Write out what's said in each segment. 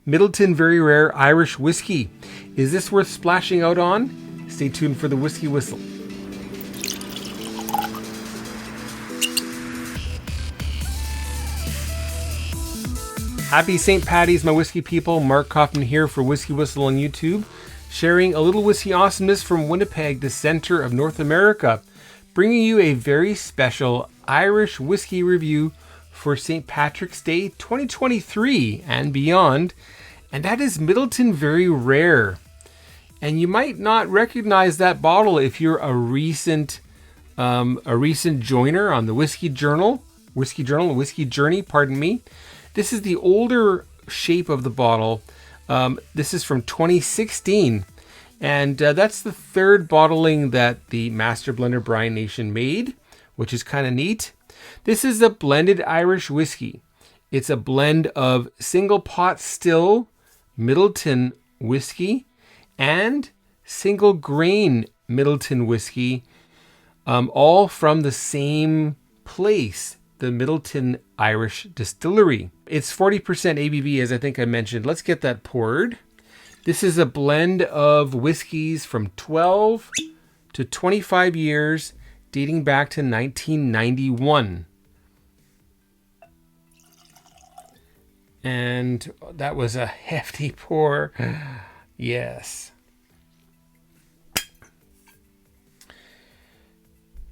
Midleton Very Rare Irish Whiskey. Is this worth splashing out on? Stay tuned for the Whisky Whistle. Happy St. Paddy's, my whiskey people. Mark Kaufman here for Whisky Whistle on YouTube, sharing a little whiskey awesomeness from Winnipeg, the center of North America, bringing you a very special Irish whiskey review for St. Patrick's Day 2023 and beyond, and that is Midleton Very Rare. And you might not recognize that bottle if you're a recent joiner on the Whiskey Journey, pardon me. This is the older shape of the bottle. This is from 2016, and that's the third bottling that the Master Blender Brian Nation made, which is kind of neat. This is a blended Irish whiskey. It's a blend of single pot still Midleton whiskey and single grain Midleton whiskey, all from the same place, the Midleton Irish Distillery. It's 40% ABV, as I think I mentioned. Let's get that poured. This is a blend of whiskeys from 12 to 25 years, dating back to 1991. And that was a hefty pour. Yes.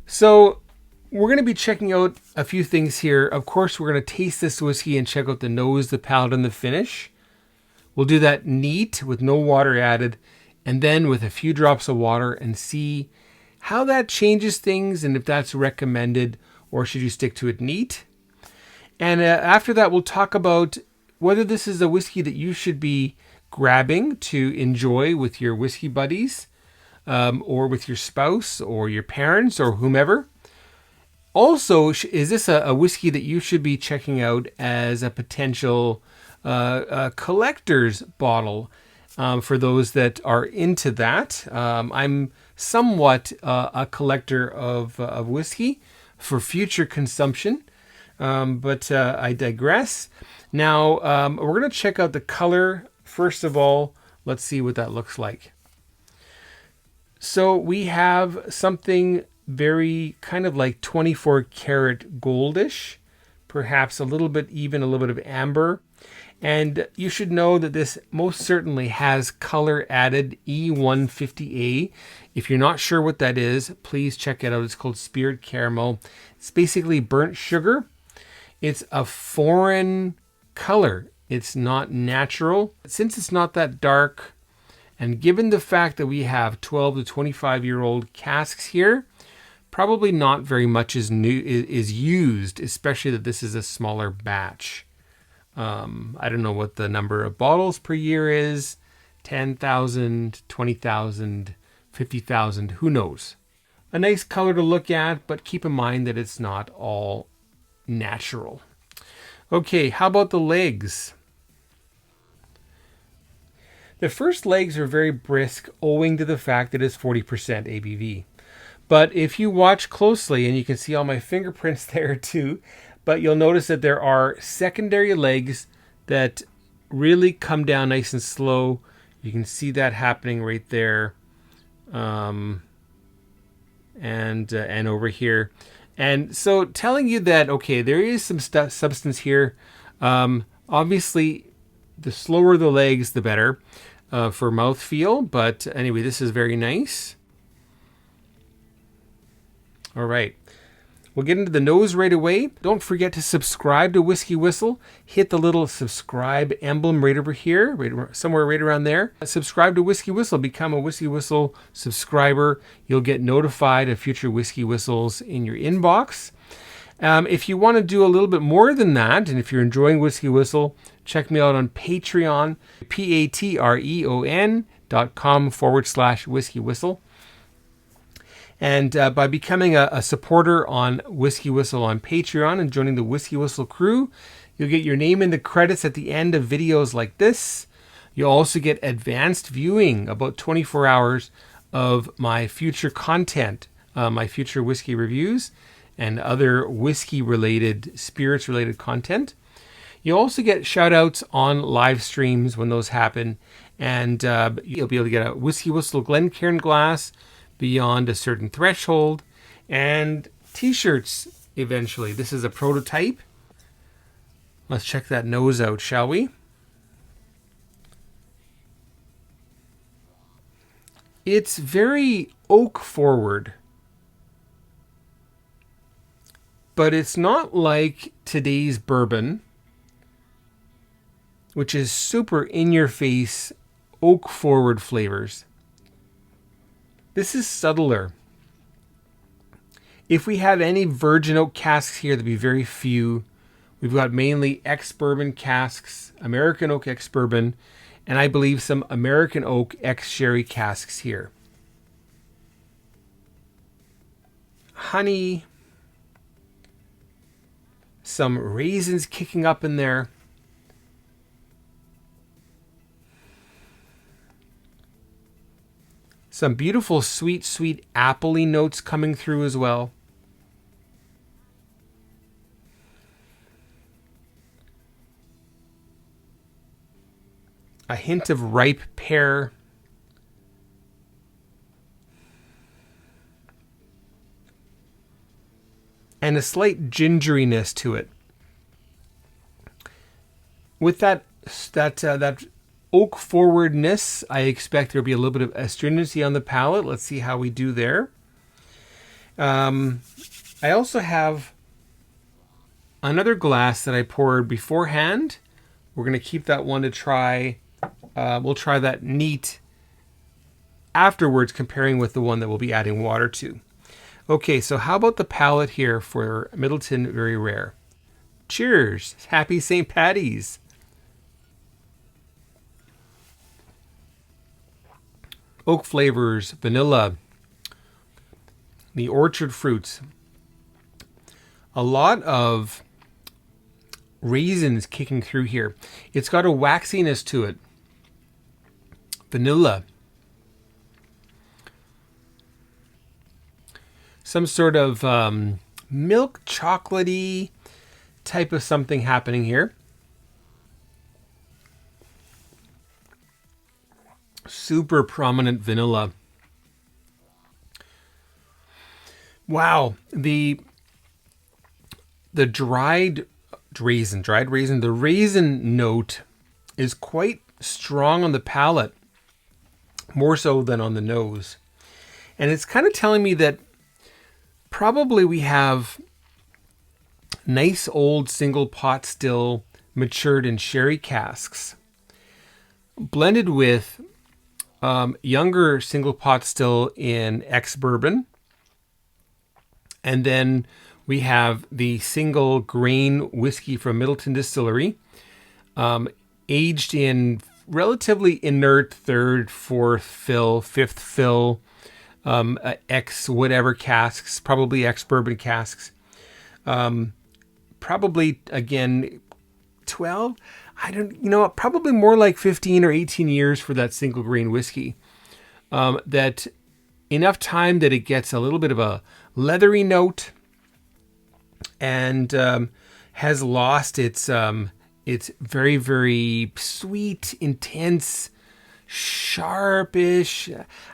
So we're going to be checking out a few things here. Of course, we're going to taste this whiskey and check out the nose, the palate, and the finish. We'll do that neat with no water added, and then with a few drops of water, and see how that changes things and if that's recommended or should you stick to it neat. And after that, we'll talk about whether this is a whiskey that you should be grabbing to enjoy with your whiskey buddies, or with your spouse or your parents or whomever. Also, is this a whiskey that you should be checking out as a potential collector's bottle for those that are into that? I'm somewhat a collector of whiskey for future consumption, but I digress. Now, we're going to check out the color. First of all, let's see what that looks like. So we have something very kind of like 24 karat goldish, perhaps a little bit of amber. And you should know that this most certainly has color added, E150A. If you're not sure what that is, please check it out. It's called Spirit Caramel. It's basically burnt sugar. It's a foreign color. It's not natural. Since it's not that dark, and given the fact that we have 12 to 25-year-old casks here, probably not very much is used, especially that this is a smaller batch. I don't know what the number of bottles per year is, 10,000, 20,000, 50,000, who knows. A nice color to look at, but keep in mind that it's not all natural. Okay, how about the legs? The first legs are very brisk, owing to the fact that it's 40% ABV. But if you watch closely, and you can see all my fingerprints there too, but you'll notice that there are secondary legs that really come down nice and slow. You can see that happening right there, and over here. And so telling you that, okay, there is some substance here. Obviously, the slower the legs, the better for mouthfeel. But anyway, this is very nice. All right. We'll get into the nose right away. Don't forget to subscribe to Whisky Whistle. Hit the little subscribe emblem right over here, somewhere right around there. Subscribe to Whisky Whistle. Become a Whisky Whistle subscriber. You'll get notified of future Whisky Whistles in your inbox. If you want to do a little bit more than that, and if you're enjoying Whisky Whistle, check me out on Patreon, patreon.com/Whisky Whistle. And by becoming a supporter on Whisky Whistle on Patreon and joining the Whisky Whistle crew, you'll get your name in the credits at the end of videos like this. You'll also get advanced viewing, about 24 hours of my future content, my future whiskey reviews and other whiskey-related, spirits-related content. You also get shout outs on live streams when those happen. And you'll be able to get a Whisky Whistle Glencairn glass beyond a certain threshold. And t-shirts eventually. This is a prototype. Let's check that nose out, shall we? It's very oak forward. But it's not like today's bourbon, which is super in-your-face, oak-forward flavors. This is subtler. If we have any virgin oak casks here, there'll be very few. We've got mainly ex-bourbon casks, American oak ex-bourbon, and I believe some American oak ex-sherry casks here. Honey. Some raisins kicking up in there. Some beautiful sweet, sweet appley notes coming through as well. A hint of ripe pear. And a slight gingeriness to it. With that oak forwardness, I expect there'll be a little bit of astringency on the palate. Let's see how we do there. I also have another glass that I poured beforehand. We're going to keep that one to try. We'll try that neat afterwards, comparing with the one that we'll be adding water to. Okay, so how about the palate here for Midleton Very Rare? Cheers! Happy St. Paddy's! Oak flavors, vanilla, the orchard fruits. A lot of raisins kicking through here. It's got a waxiness to it. Vanilla. Some sort of milk chocolatey type of something happening here. Super prominent vanilla. Wow, the dried raisin, the raisin note is quite strong on the palate, more so than on the nose. And it's kind of telling me that probably we have nice old single pot still matured in sherry casks, blended with younger single pot still in ex-bourbon. And then we have the single grain whiskey from Midleton Distillery, aged in relatively inert third, fourth fill, fifth fill, ex whatever casks, probably ex-bourbon casks. Probably, again, 12, probably more like 15 or 18 years for that single grain whiskey. That enough time that it gets a little bit of a leathery note and has lost its very, very sweet, intense, sharpish.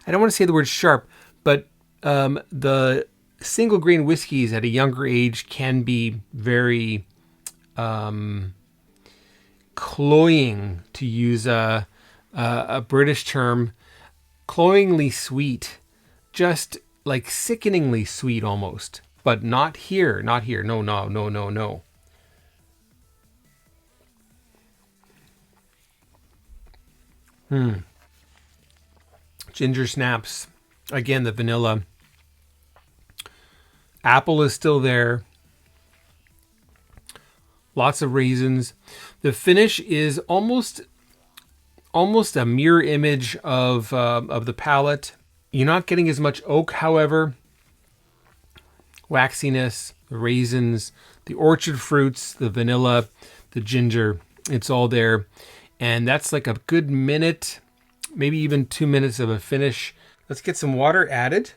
I don't want to say the word sharp, but the single grain whiskeys at a younger age can be very cloying, to use a British term, cloyingly sweet, just like sickeningly sweet almost. But not here. No. Ginger snaps. Again, the vanilla. Apple is still there. Lots of raisins. The finish is almost a mirror image of the palate. You're not getting as much oak, however. Waxiness, the raisins, the orchard fruits, the vanilla, the ginger. It's all there. And that's like a good minute, maybe even 2 minutes of a finish. Let's get some water added.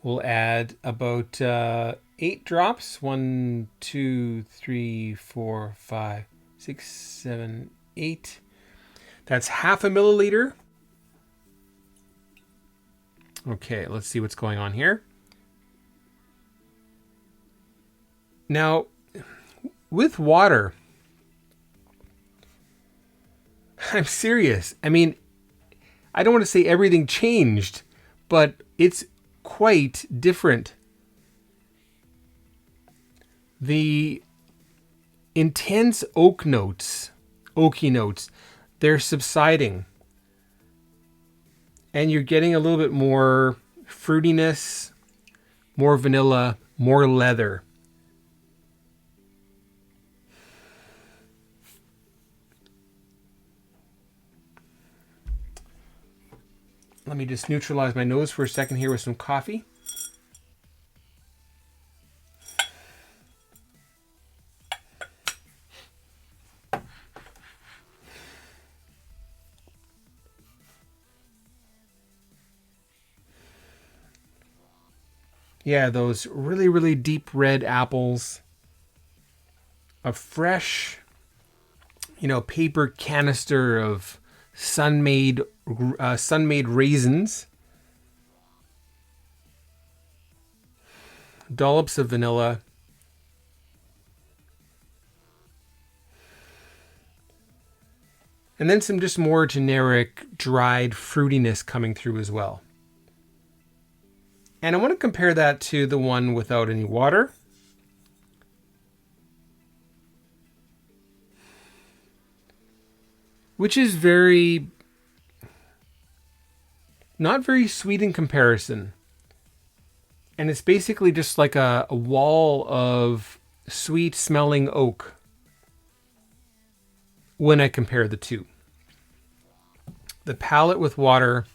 We'll add about 8 drops. 1, 2, 3, 4, 5, 6, 7, 8. That's half a milliliter. Okay, let's see what's going on here. Now, with water, I'm serious. I mean, I don't want to say everything changed, but it's quite different. The intense oaky notes, they're subsiding. And you're getting a little bit more fruitiness, more vanilla, more leather. Let me just neutralize my nose for a second here with some coffee. Yeah, those really, really deep red apples. A fresh, paper canister of sun-made raisins. Dollops of vanilla. And then some just more generic dried fruitiness coming through as well. And I want to compare that to the one without any water. Which is not very sweet in comparison. And it's basically just like a wall of sweet smelling oak when I compare the two. The palate with water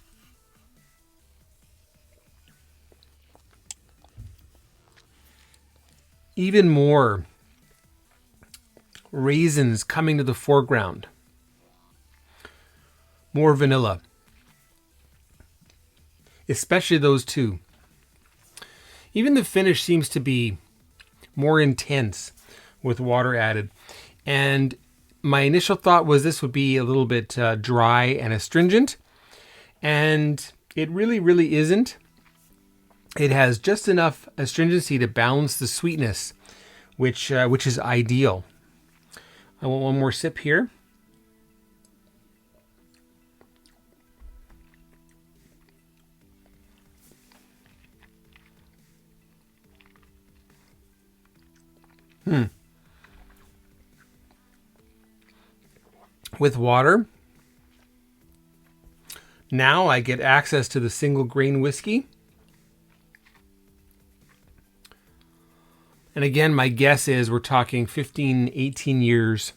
even more raisins coming to the foreground. More vanilla. Especially those two. Even the finish seems to be more intense with water added. And my initial thought was this would be a little bit dry and astringent. And it really, really isn't. It has just enough astringency to balance the sweetness, which is ideal. I want one more sip here. With water, now I get access to the single grain whiskey. And again, my guess is we're talking 15, 18 years.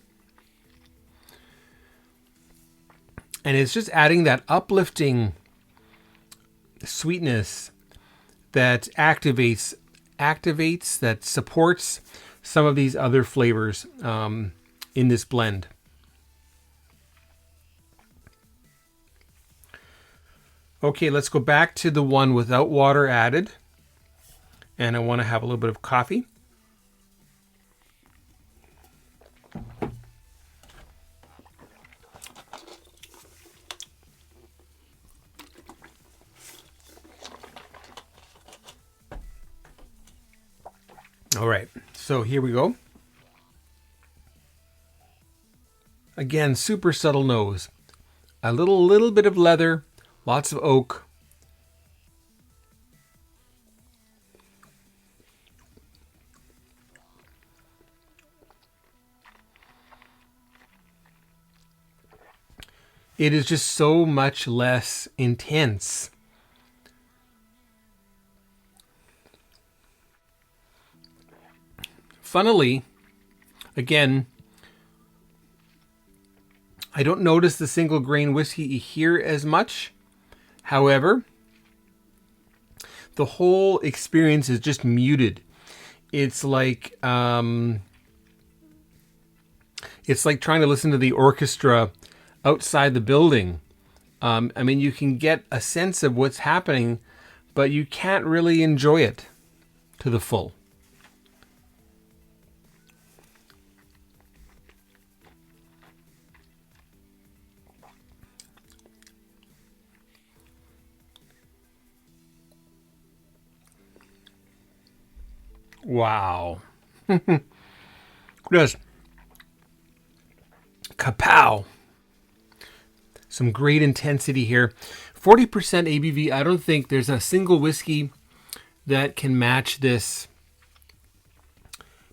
And it's just adding that uplifting sweetness that activates, that supports some of these other flavors in this blend. Okay, let's go back to the one without water added. And I want to have a little bit of coffee. All right, so here we go. Again, super subtle nose. A little bit of leather, lots of oak. It is just so much less intense. Funnily, again, I don't notice the single grain whiskey here as much. However, the whole experience is just muted. It's like trying to listen to the orchestra outside the building. I mean, you can get a sense of what's happening, but you can't really enjoy it to the full. Wow. Just kapow. Some great intensity here. 40% ABV. I don't think there's a single whiskey that can match this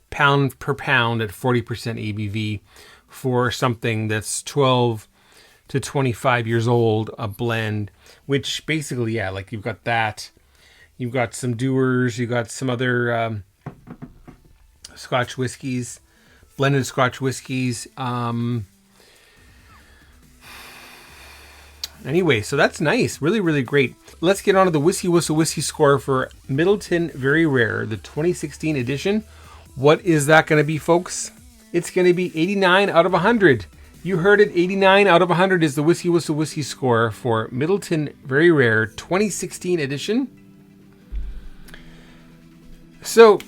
pound per pound at 40% ABV for something that's 12 to 25 years old, a blend, which basically, yeah, like you've got that. You've got some Dewar's, you've got some other Scotch whiskeys, blended Scotch whiskeys. Anyway, so that's nice. Really, really great. Let's get on to the Whisky Whistle whiskey score for Midleton Very Rare, the 2016 edition. What is that going to be, folks? It's going to be 89 out of 100. You heard it, 89 out of 100 is the Whisky Whistle whiskey score for Midleton Very Rare 2016 edition. So,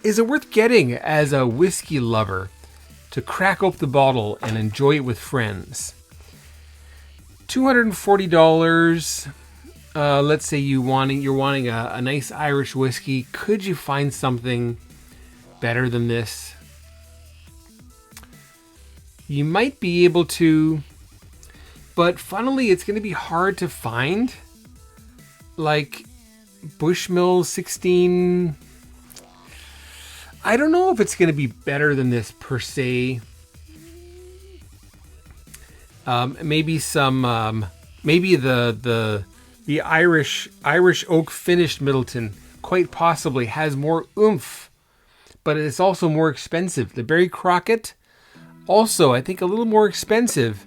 is it worth getting as a whiskey lover to crack open the bottle and enjoy it with friends? $240. Let's say you're wanting a nice Irish whiskey. Could you find something better than this? You might be able to, but funnily, it's going to be hard to find. Like Bushmill 16. I don't know if it's going to be better than this per se. Maybe some, maybe the Irish oak finished Midleton quite possibly has more oomph, but it's also more expensive. The Barry Crockett, also I think a little more expensive,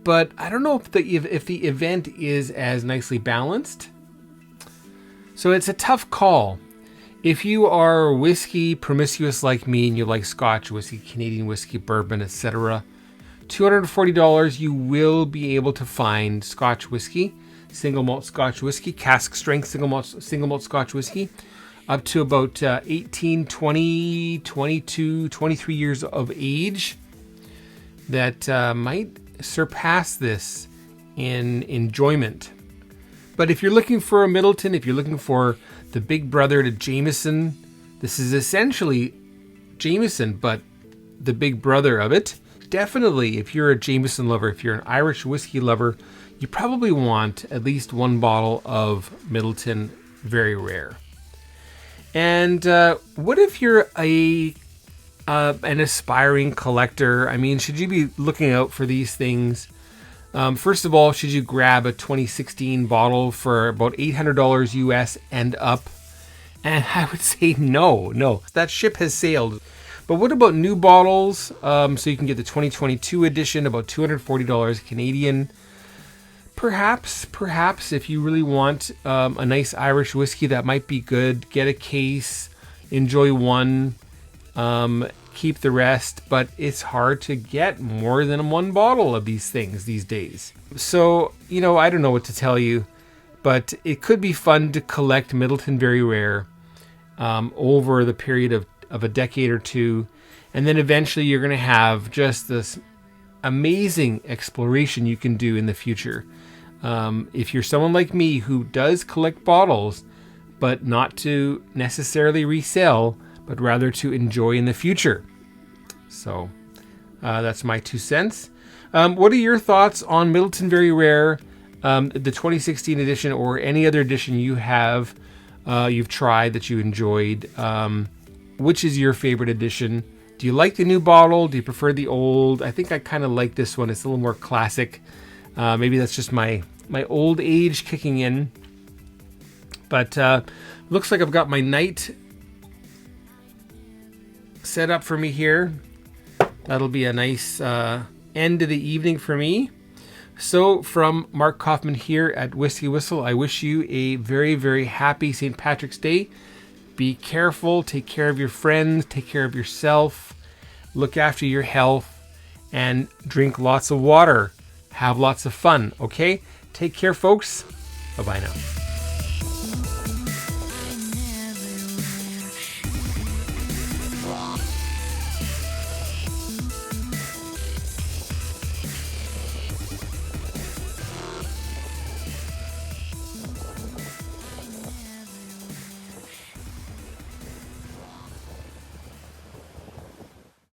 but I don't know if the event is as nicely balanced. So it's a tough call. If you are whiskey promiscuous like me and you like Scotch whiskey, Canadian whiskey, bourbon, etc., $240, you will be able to find Scotch whiskey, single malt Scotch whiskey, cask strength single malt Scotch whiskey, up to about 18, 20, 22, 23 years of age that might surpass this in enjoyment. But if you're looking for a Midleton, if you're looking for the big brother to Jameson, this is essentially Jameson, but the big brother of it. Definitely, if you're a Jameson lover, if you're an Irish whiskey lover, you probably want at least one bottle of Midleton Very Rare. And what if you're an aspiring collector? I mean, should you be looking out for these things? First of all, should you grab a 2016 bottle for about $800 US and up? And I would say no. That ship has sailed. But what about new bottles? So you can get the 2022 edition, about $240 Canadian. Perhaps, if you really want a nice Irish whiskey, that might be good. Get a case, enjoy one, keep the rest. But it's hard to get more than one bottle of these things these days. So, I don't know what to tell you, but it could be fun to collect Midleton Very Rare over the period of a decade or two. And then eventually you're going to have just this amazing exploration you can do in the future. If you're someone like me who does collect bottles, but not to necessarily resell, but rather to enjoy in the future. So that's my 2 cents. What are your thoughts on Midleton Very Rare, the 2016 edition, or any other edition you've tried that you enjoyed? Which is your favorite edition? Do you like the new bottle? Do you prefer the old? I think I kind of like this one. It's a little more classic. Maybe that's just my old age kicking in. But looks like I've got my night set up for me here. That'll be a nice end of the evening for me. So from Mark Kaufman here at Whisky Whistle, I wish you a very, very happy St. Patrick's Day. Be careful, take care of your friends, take care of yourself, look after your health, and drink lots of water. Have lots of fun, okay? Take care, folks. Bye-bye now.